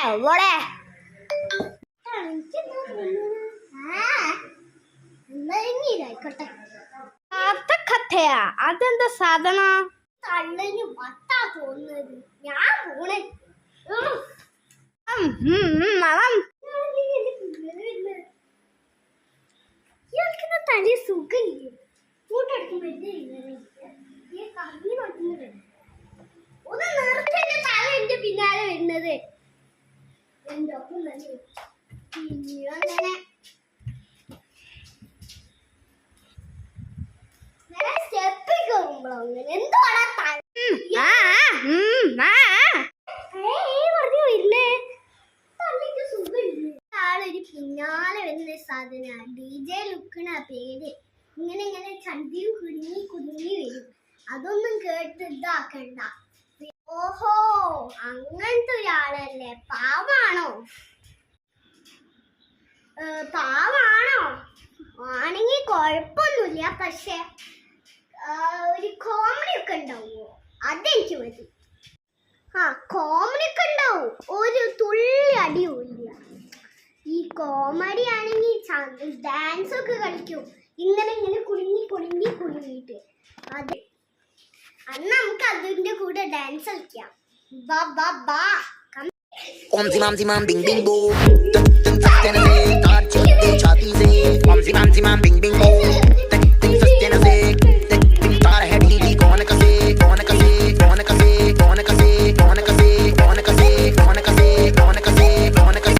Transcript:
ഇവിടെ അതെന്താ സാധനം? തള്ളന് വട്ടാ തോന്നുന്നത്. ഞാൻ പോണേ. മണം ഇയാൾക്കിന്ന് തലേ സുഖമില്ലേ? ഒന്ന് നിർത്തിന്റെ തല എന്റെ പിന്നാലെ വരുന്നത്. എന്റെ ഒപ്പം തന്നെ അങ്ങനെ സ്റ്റെപ്പ് കയറുമ്പോഴോ അങ്ങനെ എന്തുവാടാ പറഞ്ഞു വരുന്നേ? തള്ളിക്ക് സുഖമില്ലേ? ആളൊരു പിന്നാലെ വരുന്ന സാധന DJ ലുക്കണ പേര്. ഇങ്ങനെ ഇങ്ങനെ ചന്തിയും കുടുങ്ങി കുടുങ്ങി വരും. അതൊന്നും കേട്ട് ഇതാക്കണ്ട. ഓഹോ, അങ്ങനത്തെ ഒരാളല്ലേ? പാവാണോ? പാവാണോ? ആണെങ്കിൽ കുഴപ്പമൊന്നുമില്ല. പക്ഷെ ഒരു കോമഡി ഒക്കെ ഉണ്ടാവുമോ? അതെനിക്ക് മതി. കോമഡി ഒക്കെ ഉണ്ടാവും. ഒരു തുള്ളി അടിയുമില്ല. ഈ കോമഡി ആണെങ്കിൽ ഡാൻസ് ഒക്കെ കളിക്കും. ഇങ്ങനെ ഇങ്ങനെ കുടുങ്ങി കുടുങ്ങി കുടുങ്ങിയിട്ട്. അത് അന്ന് നമുക്ക് അതിന്റെ കൂടെ ഡാൻസ് കളിക്കാം. ബാ ബാ ബാ. Om zimam zimam ding ding boom, tum tum tum tum tum tum tum tum tum tum tum tum